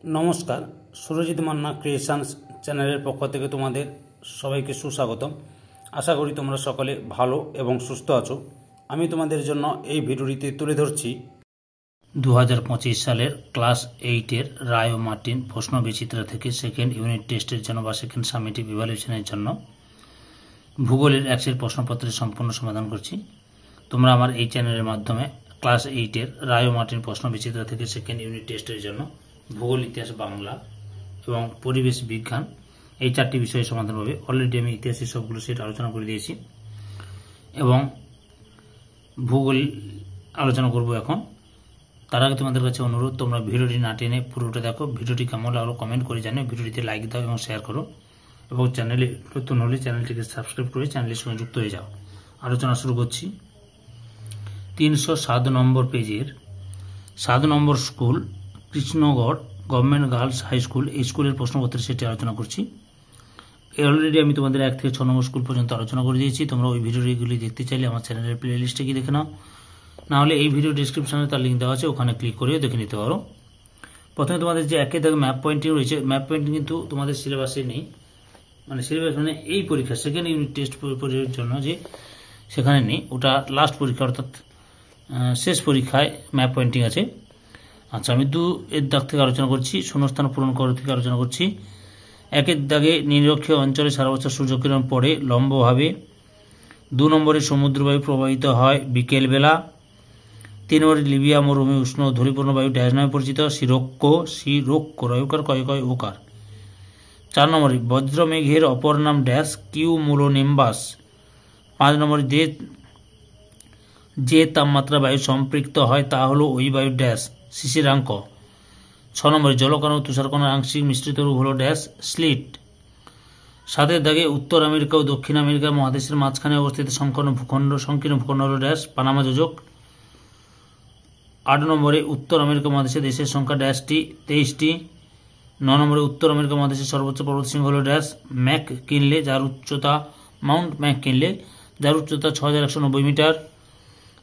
নমস্কার, সুরজিৎ মান্না ক্রিয়েশনস চ্যানেলের পক্ষ থেকে তোমাদের সবাইকে সুস্বাগতম। আশা করি তোমরা সকলে ভালো এবং সুস্থ আছো। আমি তোমাদের জন্য এই ভিডিওটিতে তুলে ধরছি 2025 সালের ক্লাস 8-এর রায় ও মার্টিন প্রশ্ন বিচিত্রা থেকে সেকেন্ড ইউনিট টেস্টের জন্য বা সেকেন্ড সামেটিভ ইভ্যালুয়েশনের জন্য ভূগোলের একশের প্রশ্নপত্রের সম্পূর্ণ সমাধান করছি। তোমরা আমার এই চ্যানেলের মাধ্যমে ক্লাস 8-এর রায় ও মার্টিন প্রশ্ন বিচিত্রা থেকে সেকেন্ড ইউনিট টেস্টের জন্য ভূগোল, ইতিহাস, বাংলা এবং পরিবেশ বিজ্ঞান এই চারটি বিষয়ে সমাধান হবে। অলরেডি আমি ইতিহাসের সবগুলো সেট আলোচনা করে দিয়েছি এবং ভূগোল আলোচনা করব এখন। তার আগে তোমাদের কাছে অনুরোধ, তোমরা ভিডিওটি না টেনে পুরোটা দেখো। ভিডিওটি কেমন লাগলো কমেন্ট করে জানিও, ভিডিওটিতে লাইক দাও এবং শেয়ার করো এবং চ্যানেলে নতুন হলে চ্যানেলটিকে সাবস্ক্রাইব করে চ্যানেলের সঙ্গে যুক্ত হয়ে যাও। আলোচনা শুরু করছি। 307 নম্বর পেজের 7 নম্বর school Krishnagarh government girls high school, এই স্কুলের প্রশ্নপত্রের সেটি আলোচনা করছি। অলরেডি আমি তোমাদের 1 থেকে 6 নম্বর স্কুল পর্যন্ত আলোচনা করে দিয়েছি। তোমরা ওই ভিডিওগুলি দেখতে চাইলে আমার চ্যানেলের প্লে লিস্টে গিয়ে দেখে নাও, নাহলে এই ভিডিও ডিসক্রিপশনে তার লিঙ্ক দেওয়া আছে, ওখানে ক্লিক করেও দেখে নিতে পারো। প্রথমে তোমাদের যে একে দাগে ম্যাপ পয়েন্টিং রয়েছে, ম্যাপ পয়েন্টিং কিন্তু তোমাদের সিলেবাসে নেই, মানে সিলেবাস মানে এই পরীক্ষা সেকেন্ড ইউনিট টেস্ট পরীক্ষার জন্য যে সেখানে নেই, ওটা লাস্ট পরীক্ষা অর্থাৎ শেষ পরীক্ষায় ম্যাপ পয়েন্টিং আছে। আচ্ছা, আমি 2 এর দাগ থেকে আলোচনা করছি, শূন্যস্থান পূরণ করা থেকে আলোচনা করছি। 1 এর দাগে নিরক্ষীয় অঞ্চলে সারা বছর সূর্যকিরণ পড়ে লম্বভাবে। 2 নম্বরে সমুদ্রবায়ু প্রবাহিত হয় বিকেলবেলা। 3 নম্বরে লিবিয়া মরুভূমি উষ্ণ ধূলিপূর্ণ বায়ু ড্যাশ নামে পরিচিত, শিরোক্ষ রয়কার কয় কয় ওকার। 4 নম্বরে বজ্রমেঘের অপর নাম ড্যাশ কিউমুলোনিম্বাস। 5 নম্বরে যে তাপমাত্রা বায়ু সম্পৃক্ত হয় তা হলো ওই বায়ু ড্যাশ শিশিরাঙ্ক। 6 নম্বরে জলকণা ও তুষারকণার আংশিক মিশ্রিত রূপ হলো ড্যাশ স্লিট। 7 এর দাগে উত্তর আমেরিকা ও দক্ষিণ আমেরিকা মহাদেশের মাঝখানে অবস্থিত সংকীর্ণ ভূখণ্ড হলো ড্যাশ পানামা যোজক। 8 নম্বরে উত্তর আমেরিকা মহাদেশের দেশের সংখ্যা ড্যাশটি 23টি। 9 নম্বরে উত্তর আমেরিকা মহাদেশের সর্বোচ্চ পর্বতশৃঙ্গ হলো ড্যাশ মাউন্ট ম্যাককিনলে যার উচ্চতা 6190 মিটার।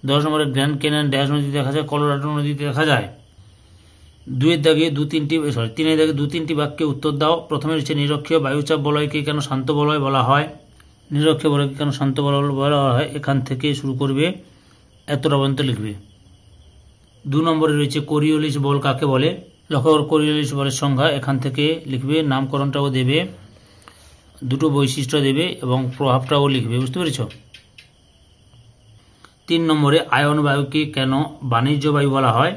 10 নম্বরে গ্র্যান্ড ক্যানিয়ন ড্যাশ নদীতে দেখা যায়, কলোরাডো নদীতে দেখা যায়। 3 এর দাগে 2-3টি বাক্যে উত্তর দাও। প্রথমে রয়েছে নিরক্ষীয় বায়ুচাপ বলয়কে কেন শান্ত বলয় বলা হয়। নিরক্ষীয় বলয়কে কেন শান্ত বলয় বলা হয়, এখান থেকে শুরু করবে, এতটা পর্যন্ত লিখবে। 2 নম্বরে রয়েছে কোরিওলিস বল কাকে বলে। লক্ষ্য করো, কোরিওলিস বলের সংজ্ঞা এখান থেকে লিখবে, নামকরণটাও দেবে, 2টো বৈশিষ্ট্য দেবে এবং প্রভাবটাও লিখবে, বুঝতে পেরেছ। 3 নম্বরে আয়ন বায়ুকে কেন বাণিজ্য বায়ু বলা হয়।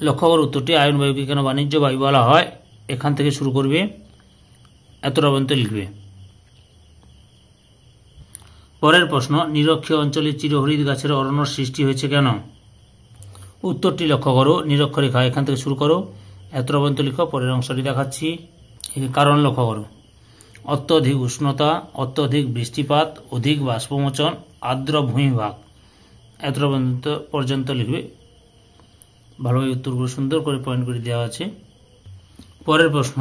লক্ষ্য করো উত্তরটি, আয়ন বায়ুকে কেন বাণিজ্য বায়ু বলা হয়, এখান থেকে শুরু করবে, এতটা পর্যন্ত লিখবে। পরের প্রশ্ন, নিরক্ষীয় অঞ্চলে চিরহরিৎ গাছের অরণ্য সৃষ্টি হয়েছে কেন। উত্তরটি লক্ষ্য করো, নিরক্ষরেখা এখান থেকে শুরু করো, এতটা পর্যন্ত লিখো। পরের অংশটি দেখাচ্ছি, কারণ লক্ষ্য করো, অত্যধিক উষ্ণতা, অত্যধিক বৃষ্টিপাত, অধিক বাষ্পমোচন, আর্দ্র ভূমিভাগ, এতটা পর্যন্ত লিখবে। ভালোভাবে উত্তরগুলো সুন্দর করে পয়েন্ট করে দেওয়া আছে। পরের প্রশ্ন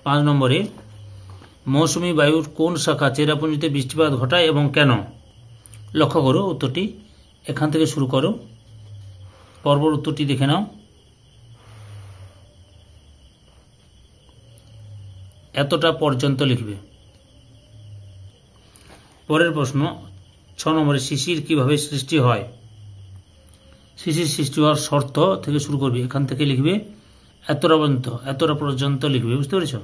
5 নম্বরে, মৌসুমী বায়ুর কোন শাখা চেরাপুঞ্জিতে বৃষ্টিপাত ঘটায় এবং কেন। লক্ষ্য করো উত্তরটি, এখান থেকে শুরু করো, পরপর উত্তরটি দেখে নাও, এতটা পর্যন্ত লিখবে। পরের প্রশ্ন 6 নম্বরে, শিশির কিভাবে সৃষ্টি হয়। শিশির সৃষ্টি হওয়ার শর্ত থেকে শুরু করবে, এখান থেকে লিখবে, এতটা পর্যন্ত লিখবে, বুঝতে পেরেছ।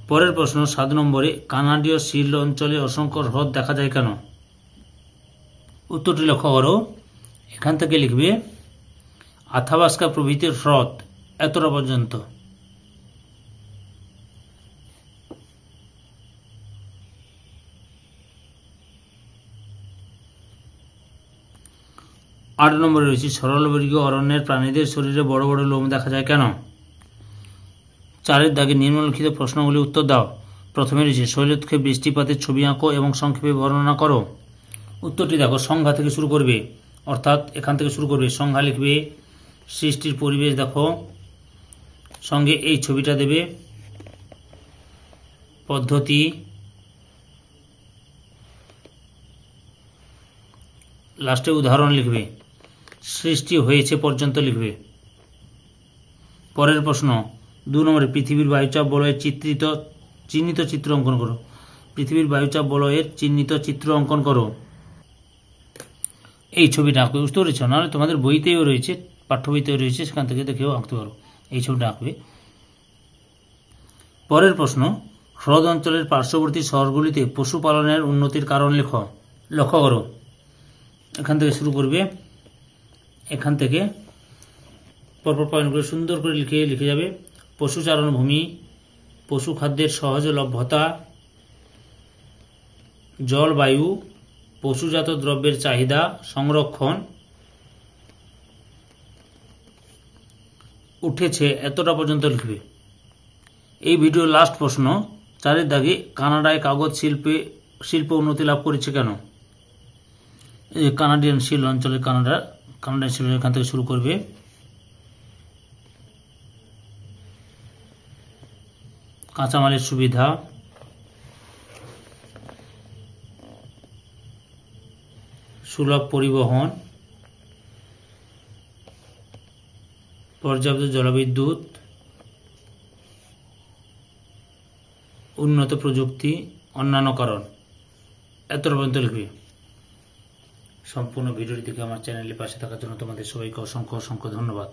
পরের প্রশ্ন 7 নম্বরে, কানাডীয় শিল্ড অঞ্চলে অসংখ্য হ্রদ দেখা যায় কেন। উত্তরটি লক্ষ্য করো, এখান থেকে লিখবে, আথাবাস্কা প্রভৃতির হ্রদ, এতটা পর্যন্ত। 8 নম্বরে রয়েছে, সরলবর্গীয় অরণ্যের প্রাণীদের শরীরে বড় বড় লোম দেখা যায় কেন। 4 এর দাগে নিম্নলিখিত প্রশ্নগুলি উত্তর দাও। প্রথমে রয়েছে, শৈলোৎক্ষেপ বৃষ্টিপাতের ছবি আঁকো এবং সংক্ষেপে বর্ণনা করো। উত্তরটি দেখো, সংজ্ঞা থেকে শুরু করবে, অর্থাৎ এখান থেকে শুরু করবে, সংজ্ঞা লিখবে, সৃষ্টির পরিবেশ দেখো, সঙ্গে এই ছবিটা দেবে, পদ্ধতি, লাস্টে উদাহরণ লিখবে, সৃষ্টি হয়েছে পর্যন্ত লিখবে। পরের প্রশ্ন, 2 নম্বরে পৃথিবীর বায়ুচাপ বলয়ের চিহ্নিত চিত্র অঙ্কন করো। পৃথিবীর বায়ুচাপ বলয়ের চিহ্নিত চিত্র অঙ্কন করো। এই ছবিটা আঁকবে, বুঝতে পেরেছ? নাহলে তোমাদের বইতেও রয়েছে, পাঠ্য বইতেও রয়েছে, সেখান থেকে দেখেও আঁকতে পারো। এই ছবিটা আঁকবে। পরের প্রশ্ন, হ্রদ অঞ্চলের পার্শ্ববর্তী শহরগুলিতে পশুপালনের উন্নতির কারণ লক্ষ্য করো। এখান থেকে শুরু করবে, এখান থেকে পরপর পয়েন্টগুলো সুন্দর করে লিখে যাবে। পশুচারণ ভূমি, পশু খাদ্যের সহজলভ্যতা, জলবায়ু, পশুজাত দ্রব্যের চাহিদা, সংরক্ষণ, উঠেছে, এতটা পর্যন্ত লিখবে। এই ভিডিওর লাস্ট প্রশ্ন 4 দাগে, কানাডায় কাগজ শিল্প উন্নতি লাভ করেছে কেন? কানাডিয়ান শিল অঞ্চলে কানাডিয়ান শিল, এখান থেকে শুরু করবে। কাঁচামালের সুবিধা, সুলভ পরিবহন, পর্যাপ্ত জলবিদ্যুৎ, উন্নত প্রযুক্তি, অন্যান্য কারণ। এতটা পর্যন্ত লিখবে। সম্পূর্ণ ভিডিওটি দেখে আমার চ্যানেলের পাশে থাকার জন্য তোমাদের সবাইকে অসংখ্য ধন্যবাদ।